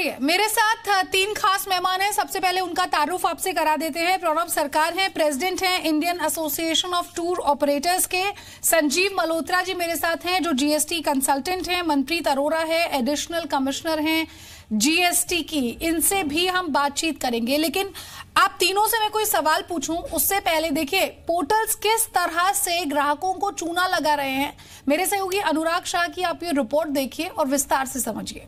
चलिए, मेरे साथ तीन खास मेहमान हैं। सबसे पहले उनका तारुफ आपसे करा देते हैं। प्रणब सरकार हैं, प्रेसिडेंट हैं Indian association of tour operators के। संजीव मल्होत्रा जी मेरे साथ हैं, जो जीएसटी कंसल्टेंट हैं। मनप्रीत अरोड़ा है, एडिशनल कमिश्नर हैं जीएसटी की। इनसे भी हम बातचीत करेंगे, लेकिन आप तीनों से मैं कोई सवाल पूछूं उससे पहले देखिए, पोर्टल्स किस तरह से ग्राहकों को चूना लगा रहे हैं। मेरे सहयोगी अनुराग शाह की आप ये रिपोर्ट देखिए और विस्तार से समझिए।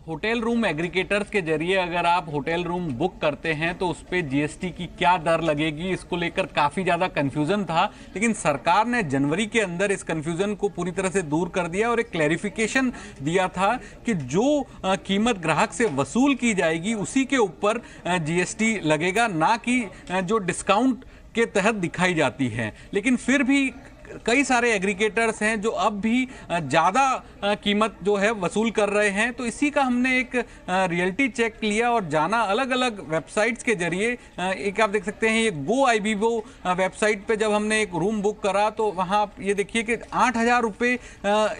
होटल रूम एग्रीगेटर्स के जरिए अगर आप होटल रूम बुक करते हैं तो उस पर जीएसटी की क्या दर लगेगी, इसको लेकर काफ़ी ज़्यादा कंफ्यूजन था। लेकिन सरकार ने जनवरी के अंदर इस कंफ्यूजन को पूरी तरह से दूर कर दिया और एक क्लैरिफिकेशन दिया था कि जो कीमत ग्राहक से वसूल की जाएगी उसी के ऊपर जीएसटी लगेगा, ना कि जो डिस्काउंट के तहत दिखाई जाती है। लेकिन फिर भी कई सारे एग्रीगेटर्स हैं जो अब भी ज़्यादा कीमत जो है वसूल कर रहे हैं। तो इसी का हमने एक रियलिटी चेक लिया और जाना अलग अलग वेबसाइट्स के जरिए। एक आप देख सकते हैं ये गो आईबीबो वेबसाइट पे जब हमने एक रूम बुक करा तो वहाँ ये देखिए कि 8,000 रुपये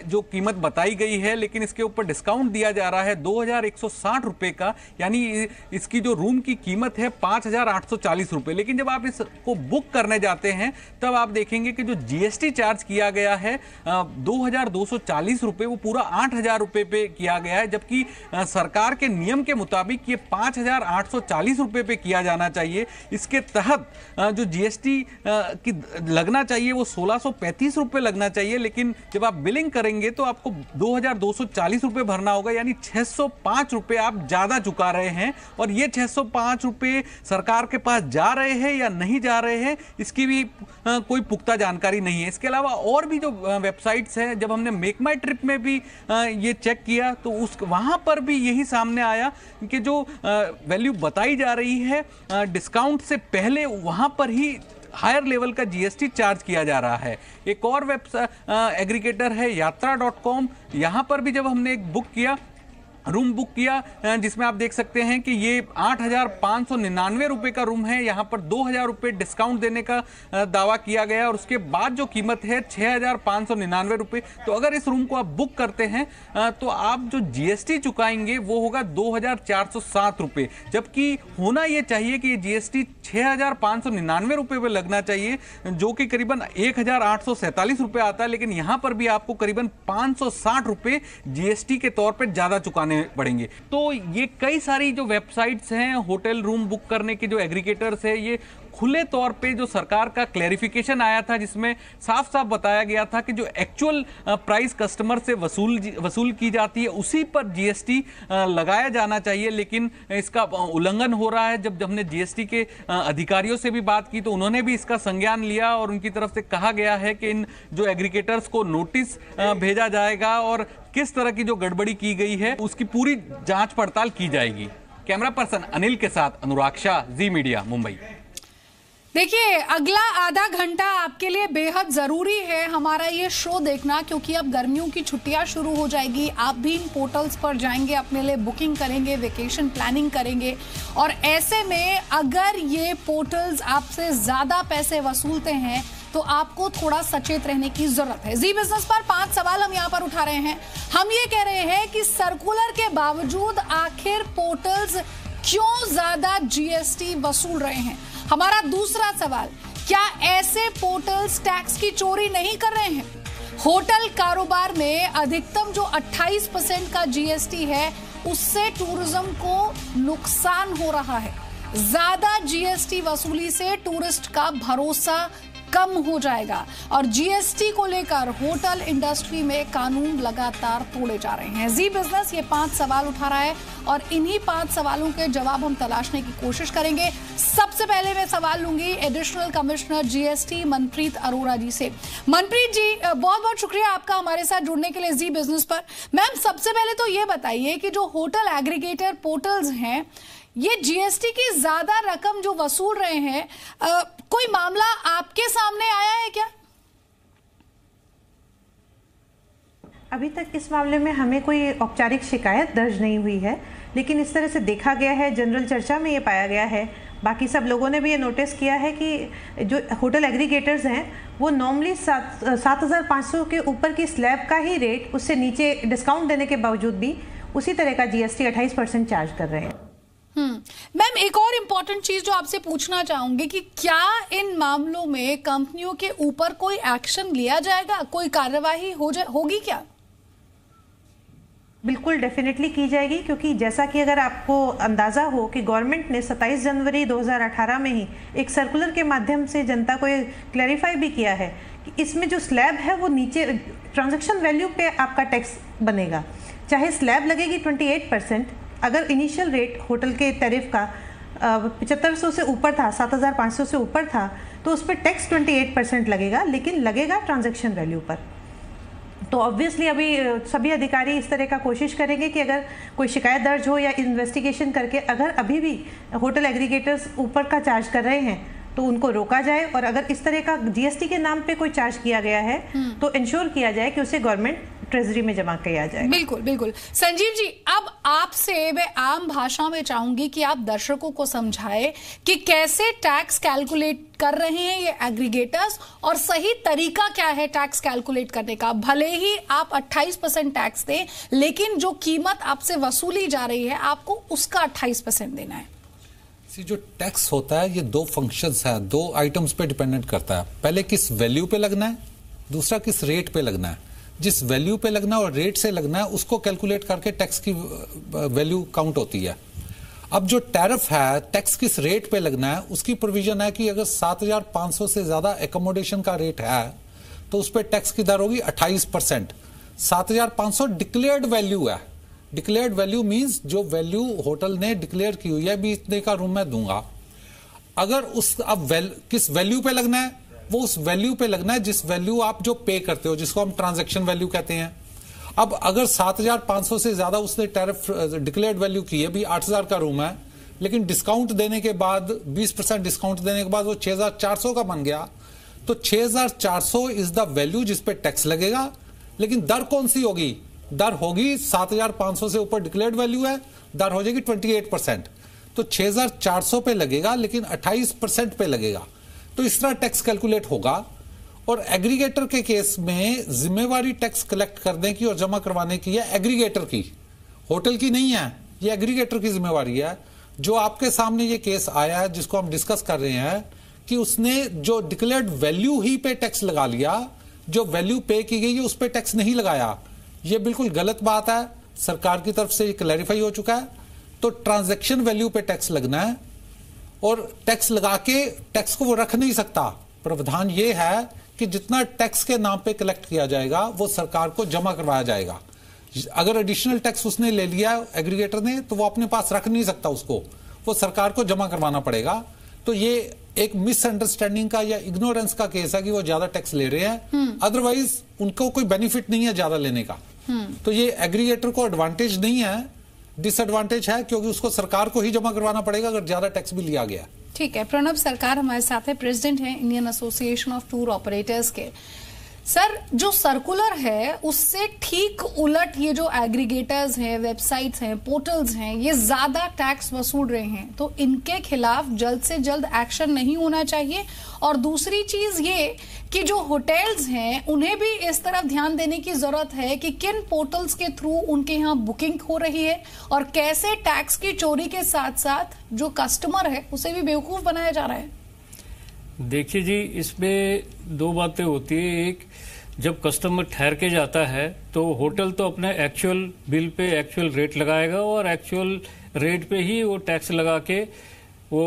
जो कीमत बताई गई है, लेकिन इसके ऊपर डिस्काउंट दिया जा रहा है 2,160 रुपये का, यानी इसकी जो रूम की कीमत है 5,840 रुपये। लेकिन जब आप इसको बुक करने जाते हैं तब आप देखेंगे कि जो जीएसटी चार्ज किया गया है 2,240 रुपये, वो पूरा 8,000 रुपये पे किया गया है, जबकि सरकार के नियम के मुताबिक ये 5,840 रुपये पे किया जाना चाहिए। इसके तहत जो जीएसटी की लगना चाहिए वो 1,635 रुपये लगना चाहिए, लेकिन जब आप बिलिंग करेंगे तो आपको 2,240 रुपये भरना होगा, यानी 605 रुपये आप ज़्यादा चुका रहे हैं। और ये 605 रुपये सरकार के पास जा रहे हैं या नहीं जा रहे हैं, इसकी भी कोई पुख्ता जानकारी नहीं है। इसके अलावा और भी जो वेबसाइट्स हैं, जब हमने मेक माई ट्रिप में भी ये चेक किया तो वहाँ पर भी यही सामने आया कि जो वैल्यू बताई जा रही है डिस्काउंट से पहले, वहाँ पर ही हायर लेवल का जीएसटी चार्ज किया जा रहा है। एक और एग्रीगेटर है यात्रा.com, यहाँ पर भी जब हमने एक रूम बुक किया जिसमें आप देख सकते हैं कि ये 8,599 रुपये का रूम है, यहाँ पर 2,000 रुपये डिस्काउंट देने का दावा किया गया और उसके बाद जो कीमत है 6,599 रुपये। तो अगर इस रूम को आप बुक करते हैं तो आप जो जीएसटी चुकाएंगे वो होगा 2,407 रुपये, जबकि होना ये चाहिए कि ये जीएसटी 6,599 रुपये पे लगना चाहिए, जो कि करीबन 1,847 रुपये आता है। लेकिन यहाँ पर भी आपको करीबन 560 रुपये जीएसटी के तौर पर ज़्यादा चुकाने पड़ेंगे। तो ये कई सारी जो वेबसाइट्स हैं होटल रूम बुक करने की, जो एग्रीगेटर्स है, ये खुले तौर पे जो सरकार का क्लैरिफिकेशन आया था जिसमें साफ साफ बताया गया था कि जो एक्चुअल प्राइस कस्टमर से वसूल की जाती है उसी पर जीएसटी लगाया जाना चाहिए। लेकिन इसका उल्लंघन हो रहा है। जब हमने जीएसटी के अधिकारियों से भी बात की तो उन्होंने भी इसका संज्ञान लिया और उनकी तरफ से कहा गया है कि इन जो एग्रीगेटर्स को नोटिस भेजा जाएगा और किस तरह की जो गड़बड़ी की गई है उसकी पूरी जांच पड़ताल की जाएगी। कैमरा पर्सन अनिल के साथ अनुराग शाह, जी मीडिया, मुंबई। देखिए, अगला आधा घंटा आपके लिए बेहद जरूरी है हमारा ये शो देखना, क्योंकि अब गर्मियों की छुट्टियां शुरू हो जाएगी। आप भी इन पोर्टल्स पर जाएंगे, अपने लिए बुकिंग करेंगे, वेकेशन प्लानिंग करेंगे, और ऐसे में अगर ये पोर्टल्स आपसे ज्यादा पैसे वसूलते हैं तो आपको थोड़ा सचेत रहने की जरूरत है। जी बिजनेस पर 5 सवाल हम यहाँ पर उठा रहे हैं। हम ये कह रहे हैं कि सर्कुलर के बावजूद आखिर पोर्टल्स क्यों ज्यादा जीएसटी वसूल रहे हैं। हमारा दूसरा सवाल, क्या ऐसे पोर्टल्स टैक्स की चोरी नहीं कर रहे हैं। होटल कारोबार में अधिकतम जो 28% का जीएसटी है उससे टूरिज्म को नुकसान हो रहा है। ज्यादा जीएसटी वसूली से टूरिस्ट का भरोसा कम हो जाएगा और जीएसटी को लेकर होटल इंडस्ट्री में कानून लगातार तोड़े जा रहे हैं। जी बिजनेस ये 5 सवाल उठा रहा है और इन्हीं 5 सवालों के जवाब हम तलाशने की कोशिश करेंगे। सबसे पहले मैं सवाल लूंगी additional commissioner GST Manpreet Arora ji से। मनप्रीत जी, बहुत बहुत शुक्रिया आपका हमारे साथ जुड़ने के लिए जी बिजनेस पर। मैम, सबसे पहले तो ये बताइए कि जो होटल एग्रीगेटर पोर्टल्स हैं ये जीएसटी की ज्यादा रकम जो वसूल रहे हैं, कोई मामला आपके सामने आया है क्या? अभी तक इस मामले में हमें कोई औपचारिक शिकायत दर्ज नहीं हुई है, लेकिन इस तरह से देखा गया है, जनरल चर्चा में ये पाया गया है, बाकी सब लोगों ने भी ये नोटिस किया है कि जो होटल एग्रीगेटर्स हैं वो नॉर्मली 7,500 के ऊपर की स्लैब का ही रेट, उससे नीचे डिस्काउंट देने के बावजूद भी उसी तरह का जीएसटी 28% चार्ज कर रहे हैं। मैम, एक और इम्पोर्टेंट चीज जो आपसे पूछना चाहूंगी कि क्या इन मामलों में कंपनियों के ऊपर कोई एक्शन लिया जाएगा, कोई कार्यवाही होगी क्या? बिल्कुल डेफिनेटली की जाएगी, क्योंकि जैसा कि अगर आपको अंदाज़ा हो कि गवर्नमेंट ने 27 जनवरी 2018 में ही एक सर्कुलर के माध्यम से जनता को क्लैरिफाई भी किया है कि इसमें जो स्लैब है वो नीचे ट्रांजैक्शन वैल्यू पे आपका टैक्स बनेगा। चाहे स्लैब लगेगी 28%, अगर इनिशियल रेट होटल के टैरिफ का 7500 से ऊपर था, 7500 से ऊपर था, तो उस पर टैक्स 28% लगेगा, लेकिन लगेगा ट्रांजैक्शन वैल्यू पर। तो ऑब्वियसली अभी सभी अधिकारी इस तरह का कोशिश करेंगे कि अगर कोई शिकायत दर्ज हो या इन्वेस्टिगेशन करके अगर अभी भी होटल एग्रीगेटर्स ऊपर का चार्ज कर रहे हैं तो उनको रोका जाए, और अगर इस तरह का जीएसटी के नाम पे कोई चार्ज किया गया है तो इंश्योर किया जाए कि उसे गवर्नमेंट ट्रेजरी में जमा किया जाए। बिल्कुल बिल्कुल। संजीव जी, अब आपसे मैं आम भाषा में चाहूंगी कि आप दर्शकों को समझाएं कि कैसे टैक्स कैलकुलेट कर रहे हैं ये एग्रीगेटर्स, और सही तरीका क्या है टैक्स कैलकुलेट करने का। भले ही आप 28% टैक्स दें, लेकिन जो कीमत आपसे वसूली जा रही है आपको उसका 28% देना है। जो टैक्स होता है ये दो फंक्शंस है, दो आइटम्स पे डिपेंडेंट करता है। पहले किस वैल्यू पे लगना है, दूसरा किस रेट पे लगना है। जिस वैल्यू पे लगना है और रेट से लगना है उसको कैलकुलेट करके टैक्स की वैल्यू काउंट होती है। अब जो टैरिफ है, टैक्स किस रेट पे लगना है उसकी प्रोविजन है कि अगर 7500 से ज्यादा एकोमोडेशन का रेट है तो उस पर टैक्स की दर होगी 28%। 7500 डिक्लेयर्ड वैल्यू है। डिक्लेयर्ड वैल्यू मींस जो वैल्यू होटल ने डिक्लेयर की हुई है भी इतने का रूम मैं दूंगा। अगर उस अब किस वैल्यू पे लगना है, वो उस वैल्यू पे लगना है जिस वैल्यू आप जो पे करते हो, जिसको हम ट्रांजैक्शन वैल्यू कहते हैं। अब अगर 7500 से ज्यादा उसने टैरिफ डिक्लेयर्ड वैल्यू की है, भी 8000 का रूम है, लेकिन डिस्काउंट देने के बाद 20% डिस्काउंट देने के बाद वो 6400 का बन गया, तो 6400 इज द वैल्यू जिस पे टैक्स लगेगा। लेकिन दर कौन सी होगी? दर होगी 7500 से ऊपर डिक्लेयर्ड वैल्यू है, दर हो जाएगी 28%। तो 6400 पे लगेगा लेकिन 28% पे लगेगा। तो इस तरह टैक्स कैलकुलेट होगा। और एग्रीगेटर के केस में जिम्मेवारी टैक्स कलेक्ट करने की और जमा करवाने की है एग्रीगेटर की, होटल की नहीं है। ये एग्रीगेटर की जिम्मेवारी है। जो आपके सामने ये केस आया है जिसको हम डिस्कस कर रहे हैं कि उसने जो डिक्लेयर्ड वैल्यू ही पे टैक्स लगा लिया, जो वैल्यू पे की गई है उस पे टैक्स नहीं लगाया। ये बिल्कुल गलत बात है, सरकार की तरफ से क्लैरिफाई हो चुका है। तो ट्रांजैक्शन वैल्यू पे टैक्स लगना है, और टैक्स लगा के टैक्स को वो रख नहीं सकता। प्रावधान ये है कि जितना टैक्स के नाम पे कलेक्ट किया जाएगा वो सरकार को जमा करवाया जाएगा। अगर एडिशनल टैक्स उसने ले लिया एग्रीगेटर ने तो वो अपने पास रख नहीं सकता, उसको वो सरकार को जमा करवाना पड़ेगा। तो ये एक मिसअंडरस्टैंडिंग का या इग्नोरेंस का केस है कि वो ज्यादा टैक्स ले रहे हैं, अदरवाइज उनको कोई बेनिफिट नहीं है ज्यादा लेने का। तो ये एग्रीगेटर को एडवांटेज नहीं है, डिसएडवांटेज है, क्योंकि उसको सरकार को ही जमा करवाना पड़ेगा अगर ज्यादा टैक्स भी लिया गया। ठीक है, प्रणब सरकार हमारे साथ है, प्रेसिडेंट हैं Indian association of tour operators के। सर, जो सर्कुलर है उससे ठीक उलट ये जो एग्रीगेटर्स हैं, वेबसाइट्स हैं, पोर्टल्स हैं, ये ज्यादा टैक्स वसूल रहे हैं, तो इनके खिलाफ जल्द से जल्द एक्शन नहीं होना चाहिए। और दूसरी चीज ये कि जो होटल्स हैं उन्हें भी इस तरफ ध्यान देने की जरूरत है कि किन पोर्टल्स के थ्रू उनके यहाँ बुकिंग हो रही है और कैसे टैक्स की चोरी के साथ साथ जो कस्टमर है उसे भी बेवकूफ बनाया जा रहा है। देखिए जी, इसमें दो बातें होती है। एक, जब कस्टमर ठहर के जाता है तो होटल तो अपने actual bill pay actual rate लगाएगा और एक्चुअल रेट पे ही वो टैक्स लगा के वो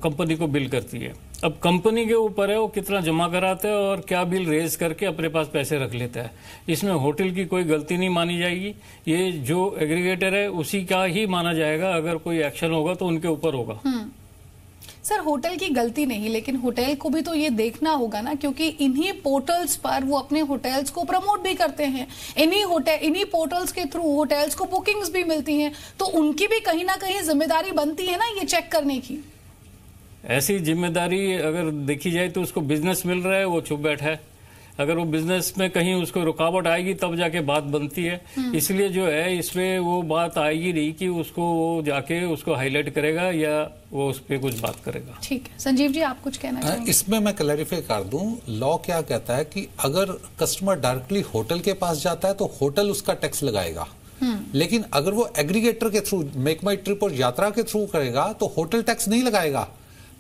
कंपनी को बिल करती है। अब कंपनी के ऊपर है वो कितना जमा कराता है और क्या बिल रेज करके अपने पास पैसे रख लेता है। इसमें होटल की कोई गलती नहीं मानी जाएगी। ये जो एग्रीगेटर है उसी का ही माना जाएगा। अगर कोई एक्शन होगा तो उनके ऊपर होगा। सर, होटल की गलती नहीं, लेकिन होटल को भी तो ये देखना होगा ना, क्योंकि इन्हीं पोर्टल्स पर वो अपने होटल्स को प्रमोट भी करते हैं। इन्हीं पोर्टल्स के थ्रू होटल्स को बुकिंग्स भी मिलती हैं, तो उनकी भी कहीं ना कहीं जिम्मेदारी बनती है ना ये चेक करने की। ऐसी जिम्मेदारी अगर देखी जाए तो उसको बिजनेस मिल रहा है, वो चुप बैठा है। अगर वो बिजनेस में कहीं उसको रुकावट आएगी तब जाके बात बनती है। इसलिए जो है इसमें वो बात आएगी नहीं कि उसको वो जाके उसको हाईलाइट करेगा या वो उस पर कुछ बात करेगा। ठीक है, संजीव जी आप कुछ कहना चाहेंगे? इसमें मैं क्लैरिफाई कर दूं, लॉ क्या कहता है कि अगर कस्टमर डायरेक्टली होटल के पास जाता है तो होटल उसका टैक्स लगाएगा, लेकिन अगर वो एग्रीगेटर के थ्रू, मेक माई ट्रिप और यात्रा के थ्रू करेगा तो होटल टैक्स नहीं लगाएगा।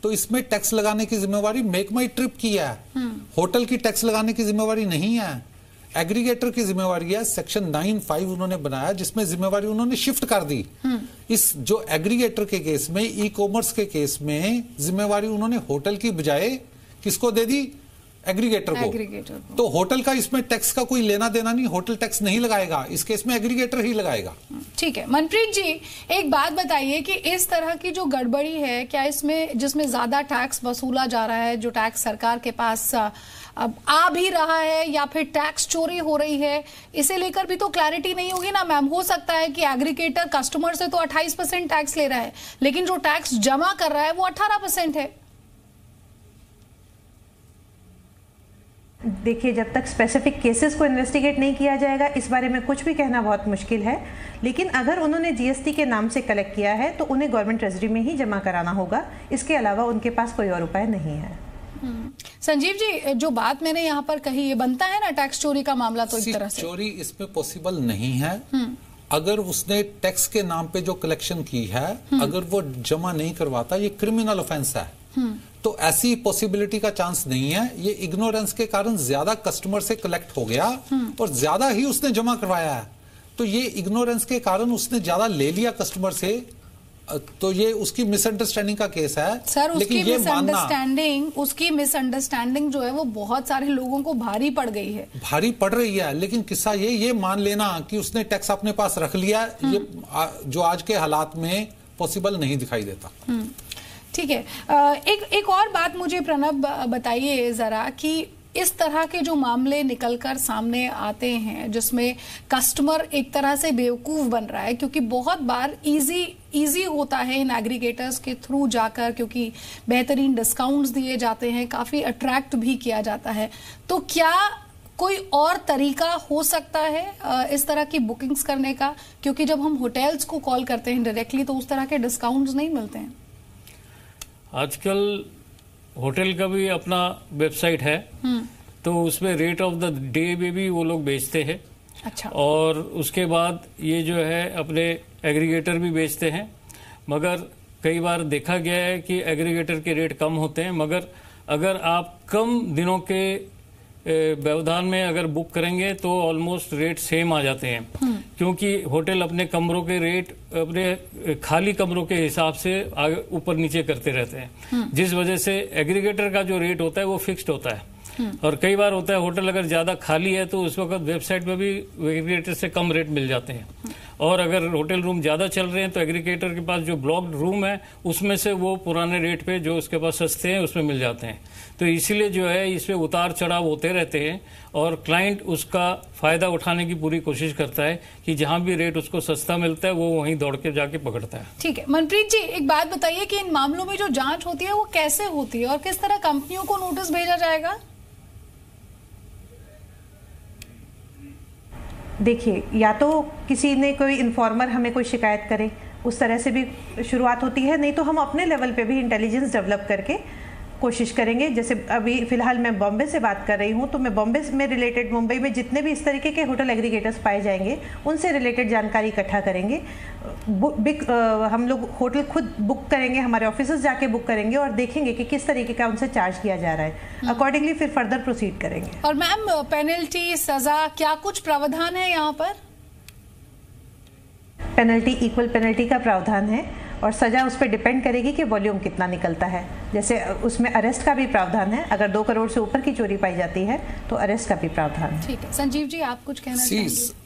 तो इसमें टैक्स लगाने की जिम्मेवारी मेक माई ट्रिप की है, होटल की टैक्स लगाने की जिम्मेवारी नहीं है। एग्रीगेटर की जिम्मेवारी है। सेक्शन 9(5) उन्होंने बनाया जिसमें जिम्मेवारी उन्होंने शिफ्ट कर दी। इस जो एग्रीगेटर के केस में, ई कॉमर्स के केस में जिम्मेवारी उन्होंने होटल की बजाय किसको दे दी? एग्रीगेटर को। तो होटल का इसमें टैक्स का कोई लेना देना नहीं, होटल टैक्स नहीं लगाएगा, इस केस में एग्रीगेटर ही लगाएगा। ठीक है। मनप्रीत जी, एक बात बताइए कि इस तरह की जो गड़बड़ी है, क्या इसमें जिसमें ज्यादा टैक्स वसूला जा रहा है, जो टैक्स सरकार के पास अब आ भी रहा है, या फिर टैक्स चोरी हो रही है, इसे लेकर भी तो क्लैरिटी नहीं होगी ना मैम। हो सकता है कि एग्रीगेटर कस्टमर से तो 28% टैक्स ले रहा है, लेकिन जो टैक्स जमा कर रहा है वो 18% है। देखिए, जब तक स्पेसिफिक केसेस को इन्वेस्टिगेट नहीं किया जाएगा इस बारे में कुछ भी कहना बहुत मुश्किल है। लेकिन अगर उन्होंने जीएसटी के नाम से कलेक्ट किया है तो उन्हें गवर्नमेंट ट्रेजरी में ही जमा कराना होगा, इसके अलावा उनके पास कोई और उपाय नहीं है। संजीव जी, जो बात मैंने यहाँ पर कही, ये बनता है ना टैक्स चोरी का मामला? तो इस तरह से चोरी इसमें पॉसिबल नहीं है। अगर उसने टैक्स के नाम पे जो कलेक्शन की है, अगर वो जमा नहीं करवाता, ये क्रिमिनल ऑफेंस है। तो ऐसी पॉसिबिलिटी का चांस नहीं है। ये इग्नोरेंस के कारण ज्यादा कस्टमर से कलेक्ट हो गया और ज्यादा ही उसने जमा करवाया है। तो ये इग्नोरेंस के कारण उसने ज्यादा ले लिया कस्टमर से, तो ये उसकी मिसअंडरस्टैंडिंग का केस है। सर, उसकी मिसअंडरस्टैंडिंग जो है वो बहुत सारे लोगों को भारी पड़ गई है, भारी पड़ रही है। लेकिन किस्सा ये मान लेना कि उसने टैक्स अपने पास रख लिया, ये जो आज के हालात में पॉसिबल नहीं दिखाई देता। ठीक है। एक और बात मुझे प्रणब बताइए जरा कि इस तरह के जो मामले निकलकर सामने आते हैं जिसमें कस्टमर एक तरह से बेवकूफ बन रहा है, क्योंकि बहुत बार इजी होता है इन एग्रीगेटर्स के थ्रू जाकर, क्योंकि बेहतरीन डिस्काउंट्स दिए जाते हैं, काफी अट्रैक्ट भी किया जाता है। तो क्या कोई और तरीका हो सकता है इस तरह की बुकिंग्स करने का? क्योंकि जब हम होटल्स को कॉल करते हैं डायरेक्टली तो उस तरह के डिस्काउंट्स नहीं मिलते हैं। आजकल होटल का भी अपना वेबसाइट है, तो उसमें रेट ऑफ द डे में भी वो लोग बेचते हैं। अच्छा। और उसके बाद ये जो है अपने एग्रीगेटर भी बेचते हैं, मगर कई बार देखा गया है कि एग्रीगेटर के रेट कम होते हैं, मगर अगर आप कम दिनों के व्यवधान में अगर बुक करेंगे तो ऑलमोस्ट रेट सेम आ जाते हैं, क्योंकि होटल अपने कमरों के रेट अपने खाली कमरों के हिसाब से आगे ऊपर नीचे करते रहते हैं, जिस वजह से एग्रीगेटर का जो रेट होता है वो फिक्स्ड होता है। और कई बार होता है होटल अगर ज्यादा खाली है तो उस वक्त वेबसाइट पे भी एग्रीगेटर से कम रेट मिल जाते हैं, और अगर होटल रूम ज्यादा चल रहे हैं तो एग्रीगेटर के पास जो ब्लॉक्ड रूम है उसमें से वो पुराने रेट पे जो उसके पास सस्ते हैं उसमें मिल जाते हैं। तो इसीलिए जो है इसमें उतार चढ़ाव होते रहते हैं और क्लाइंट उसका फायदा उठाने की पूरी कोशिश करता है कि जहां भी रेट उसको सस्ता मिलता है वो वहीं दौड़ के जाके पकड़ता है। ठीक है। मनप्रीत जी, एक बात बताइए कि इन मामलों में जो जांच होती है वो कैसे होती है और किस तरह कंपनियों को नोटिस भेजा जाएगा? देखिए, या तो किसी ने कोई इन्फॉर्मर हमें कोई शिकायत करे, उस तरह से भी शुरुआत होती है, नहीं तो हम अपने लेवल पे भी इंटेलिजेंस डेवलप करके कोशिश करेंगे। जैसे अभी फिलहाल मैं बॉम्बे से बात कर रही हूँ, तो मैं बॉम्बे में रिलेटेड मुंबई में जितने भी इस तरीके के होटल एग्रीगेटर्स पाए जाएंगे उनसे रिलेटेड जानकारी इकट्ठा करेंगे। हम लोग होटल खुद बुक करेंगे, हमारे ऑफिसेज जाके बुक करेंगे और देखेंगे कि किस तरीके का उनसे चार्ज किया जा रहा है। अकॉर्डिंगली फिर फर्दर प्रोसीड करेंगे। और मैम, पेनल्टी, सजा, क्या कुछ प्रावधान है यहाँ पर? पेनल्टी, इक्वल पेनल्टी का प्रावधान है और सजा उस पर डिपेंड करेगी कि वॉल्यूम कितना निकलता है। जैसे उसमें अरेस्ट का भी प्रावधान है, अगर 2 करोड़ से ऊपर की चोरी पाई जाती है तो अरेस्ट का भी प्रावधान है। ठीक है। संजीव जी, आप कुछ कहना चाहेंगे?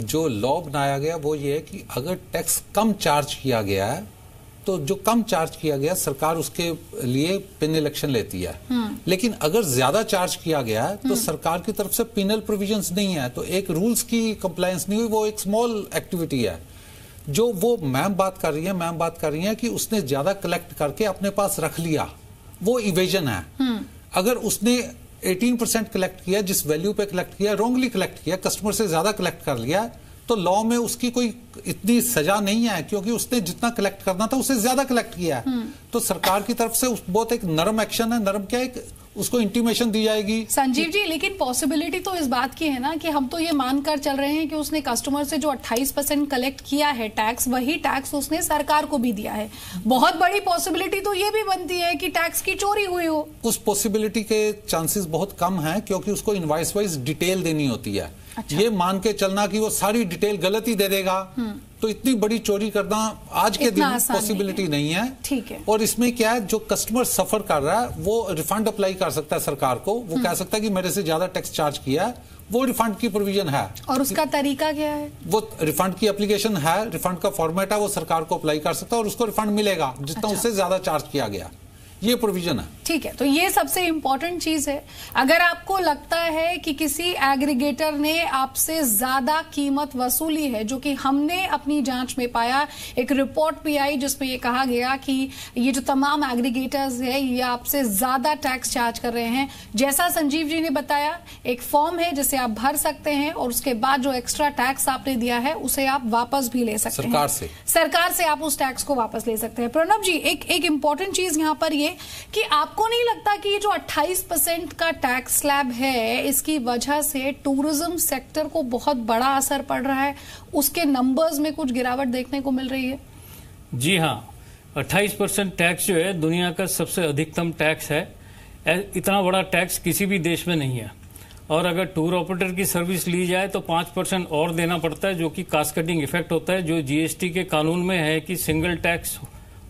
जो लॉ बनाया गया वो ये है कि अगर टैक्स कम चार्ज किया गया है तो जो कम चार्ज किया गया सरकार उसके लिए पिनल एक्शन लेती है, लेकिन अगर ज्यादा चार्ज किया गया है तो सरकार की तरफ से पिनल प्रोविजंस नहीं है, तो एक रूल्स की कंप्लायंस नहीं हुई, वो एक स्मॉल एक्टिविटी है। जो वो मैम बात कर रही हैं कि उसने ज्यादा कलेक्ट करके अपने पास रख लिया, वो इवेजन है। अगर उसने 18% कलेक्ट किया, जिस वैल्यू पे कलेक्ट किया, रॉन्गली कलेक्ट किया, कस्टमर से ज्यादा कलेक्ट कर लिया, तो लॉ में उसकी कोई इतनी सजा नहीं है, क्योंकि उसने जितना कलेक्ट करना था उससे ज्यादा कलेक्ट किया है। तो सरकार की तरफ से बहुत एक नरम एक्शन है। नरम क्या, एक उसको इंटीमेशन दी जाएगी। संजीव जी, लेकिन पॉसिबिलिटी तो इस बात की है ना कि हम तो ये मानकर चल रहे हैं कि उसने कस्टमर से जो 28% कलेक्ट किया है टैक्स, वही टैक्स उसने सरकार को भी दिया है। बहुत बड़ी पॉसिबिलिटी तो ये भी बनती है कि टैक्स की चोरी हुई हो। उस पॉसिबिलिटी के चांसेस बहुत कम हैं, क्योंकि उसको इनवॉइस वाइज डिटेल देनी होती है। अच्छा। ये मान के चलना कि वो सारी डिटेल गलत ही दे देगा, तो इतनी बड़ी चोरी करना आज के दिन पॉसिबिलिटी नहीं है। ठीक है। और इसमें क्या है, जो कस्टमर सफर कर रहा है वो रिफंड अप्लाई कर सकता है सरकार को। वो कह सकता है कि मेरे से ज्यादा टैक्स चार्ज किया है, वो रिफंड की प्रोविजन है। और उसका तरीका क्या है? वो रिफंड की एप्लीकेशन है, रिफंड का फॉर्मेट है, वो सरकार को अप्लाई कर सकता है और उसको रिफंड मिलेगा जितना उससे ज्यादा चार्ज किया गया। ये प्रोविजन है। ठीक है, तो ये सबसे इंपॉर्टेंट चीज है। अगर आपको लगता है कि किसी एग्रीगेटर ने आपसे ज्यादा कीमत वसूली है, जो कि हमने अपनी जांच में पाया, एक रिपोर्ट भी आई जिसमें ये कहा गया कि ये जो तमाम एग्रीगेटर्स है ये आपसे ज्यादा टैक्स चार्ज कर रहे हैं। जैसा संजीव जी ने बताया, एक फॉर्म है जिसे आप भर सकते हैं और उसके बाद जो एक्स्ट्रा टैक्स आपने दिया है उसे आप वापस भी ले सकते हैं। सरकार से आप उस टैक्स को वापस ले सकते हैं। प्रणब जी, एक इंपॉर्टेंट चीज यहाँ पर कि आपको नहीं लगता कि ये जो 28% का टैक्स स्लैब है, इसकी वजह से टूरिज्म सेक्टर को बहुत बड़ा असर पड़ रहा है, उसके नंबर्स में कुछ गिरावट देखने को मिल रही है? जी हाँ, 28% टैक्स जो है दुनिया का सबसे अधिकतम टैक्स है। इतना बड़ा टैक्स किसी भी देश में नहीं है। और अगर टूर ऑपरेटर की सर्विस ली जाए तो 5% और देना पड़ता है, जो कि कास्केडिंग इफेक्ट होता है, जो जीएसटी के कानून में है कि सिंगल टैक्स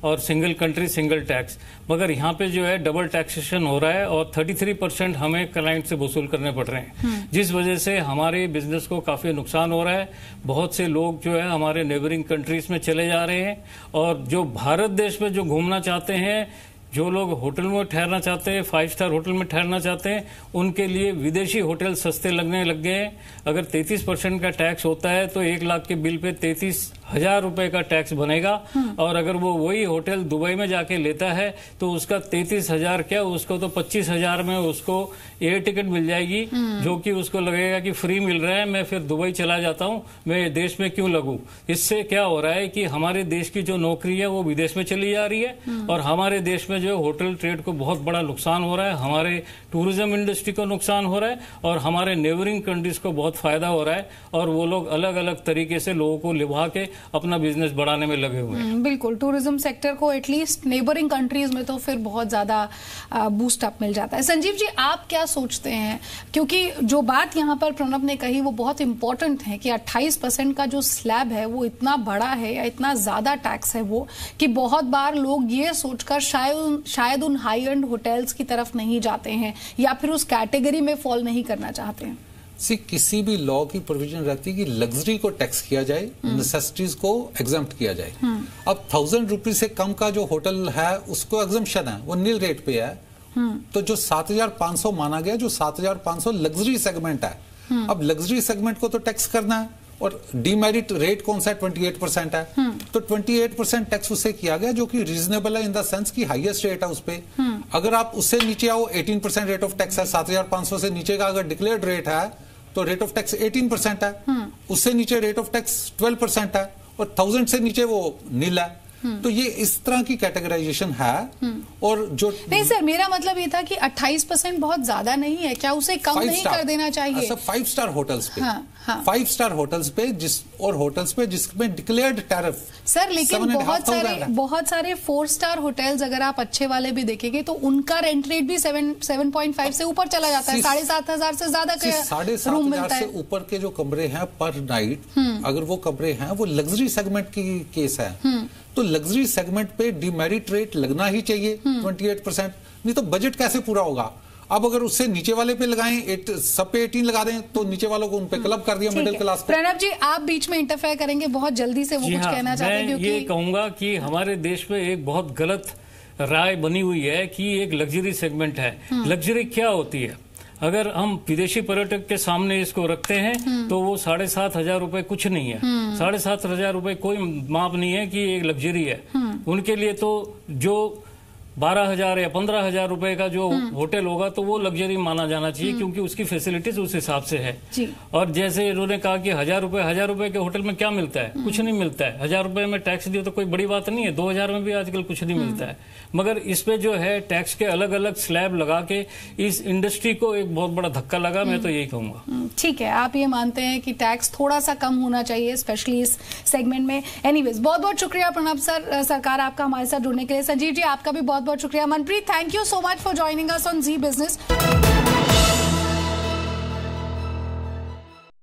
और सिंगल कंट्री सिंगल टैक्स। मगर यहाँ पे जो है डबल टैक्सेशन हो रहा है और 33% हमें क्लाइंट से वसूल करने पड़ रहे हैं, जिस वजह से हमारे बिजनेस को काफी नुकसान हो रहा है। बहुत से लोग जो है हमारे नेबरिंग कंट्रीज में चले जा रहे हैं, और जो भारत देश में जो घूमना चाहते हैं, जो लोग होटल में ठहरना चाहते हैं, 5 स्टार होटल में ठहरना चाहते हैं, उनके लिए विदेशी होटल सस्ते लगने लग गए हैं। अगर 33% का टैक्स होता है तो 1 लाख के बिल पे 33,000 रुपए का टैक्स बनेगा। और अगर वो वही होटल दुबई में जाके लेता है तो उसका 33,000 क्या, उसको तो 25,000 में उसको एयर टिकट मिल जाएगी, जो कि उसको लगेगा कि फ्री मिल रहा है, मैं फिर दुबई चला जाता हूं, मैं देश में क्यों लगूं। इससे क्या हो रहा है कि हमारे देश की जो नौकरी है वो विदेश में चली जा रही है, और हमारे देश में जो होटल ट्रेड को बहुत बड़ा नुकसान हो रहा है, हमारे टूरिज्म इंडस्ट्री को नुकसान हो रहा है, और हमारे नेबरिंग कंट्रीज को बहुत फायदा हो रहा है। और वो लोग अलग अलग तरीके से लोगों को लिभा के अपना बिजनेस बढ़ाने में लगे हुए हैं। बिल्कुल, टूरिज्म सेक्टर को एटलीस्ट नेबरिंग कंट्रीज में तो फिर बहुत ज्यादा बूस्ट अप मिल जाता है। संजीव जी, आप क्या सोचते हैं, क्योंकि जो बात यहाँ पर प्रणब ने कही वो बहुत इंपॉर्टेंट है कि 28% का जो स्लैब है वो इतना बड़ा है या इतना ज्यादा टैक्स है वो, कि बहुत बार लोग ये सोचकर शायद उन हाई एंड होटल्स की तरफ नहीं जाते हैं या फिर उस कैटेगरी में फॉल नहीं करना चाहते हैं। किसी भी लॉ की प्रोविजन रहती है कि लग्जरी को टैक्स किया जाए, नेसेसिटीज को एग्जम्प्ट किया जाए। अब 1000 रुपीज से कम का जो होटल है उसको एग्जम्पशन है, वो नील रेट पे है। तो जो 7,500 माना गया, जो 7,500 लग्जरी सेगमेंट है, अब लग्जरी सेगमेंट को तो टैक्स करना है, और डीमेरिट रेट कौन सा है, 28% है। तो 28% टैक्स उससे किया गया, जो कि रीजनेबल है इन द सेंस की हाईएस्ट रेट है उस पे। अगर आप उससे नीचे आओ, 18% रेट ऑफ टैक्स है। 7,500 से नीचे का अगर डिक्लेयर्ड रेट है तो रेट ऑफ टैक्स 18% है। उससे नीचे रेट ऑफ टैक्स 12% है, और 1000 से नीचे वो नील है। तो ये इस तरह की कैटेगराइजेशन है। और जो नहीं सर, मेरा मतलब ये था कि 28% बहुत ज्यादा नहीं है क्या, उसे कम नहीं कर देना चाहिए? 5 स्टार होटल्स पे, हाँ। 5 स्टार होटल्स पे और होटल्स पे जिसमें डिक्लेयर्ड टैरिफ सर, लेकिन बहुत सारे 4 स्टार होटल्स अगर आप अच्छे वाले भी देखेंगे तो उनका रेंट रेट भी 7.5 से ऊपर चला जाता है। 7,500 से ज्यादा रूम मिलता है। से ऊपर के जो कमरे हैं पर नाइट, अगर वो कमरे हैं वो लग्जरी सेगमेंट की केस है, तो लग्जरी सेगमेंट पे डिमेरिट रेट लगना ही चाहिए 28%, नहीं तो बजट कैसे पूरा होगा। अब अगर उससे नीचे वाले पे लगाएं, सब पे 18 लगा दें, तो नीचे वालों को उन पे क्लब कर दिया मिडिल क्लास को। प्रणब जी, आप बीच में इंटरफेयर करेंगे बहुत जल्दी से, वो कुछ कहना चाहते हैं? मैं ये कहूंगा कि हमारे देश में एक बहुत गलत राय बनी हुई है कि एक लग्जरी सेगमेंट है। लग्जरी क्या होती है? अगर हम विदेशी पर्यटक के सामने इसको रखते हैं तो वो 7,500 रुपए कुछ नहीं है। 7,500 रुपए कोई माप नहीं है कि एक लग्जरी है। उनके लिए तो जो 12,000 या 15,000 रुपए का जो होटल होगा तो वो लग्जरी माना जाना चाहिए, क्योंकि उसकी फैसिलिटीज उस हिसाब से है। और जैसे इन्होंने कहा कि 1,000 रुपए के होटल में क्या मिलता है, कुछ नहीं मिलता है। 1,000 रुपए में टैक्स दियो तो कोई बड़ी बात नहीं है, 2,000 में भी आजकल कुछ नहीं मिलता है। मगर इसमें जो है टैक्स के अलग अलग स्लैब लगा के इस इंडस्ट्री को एक बहुत बड़ा धक्का लगा, मैं तो यही कहूंगा। ठीक है, आप ये मानते हैं कि टैक्स थोड़ा सा कम होना चाहिए, स्पेशली इस सेगमेंट में। एनीवेज, बहुत बहुत शुक्रिया प्रणब सरकार आपका हमारे साथ जुड़ने के लिए। संजीव जी, आपका भी बहुत बहुत शुक्रिया। Manpreet, thank you so much for joining us on Zee business.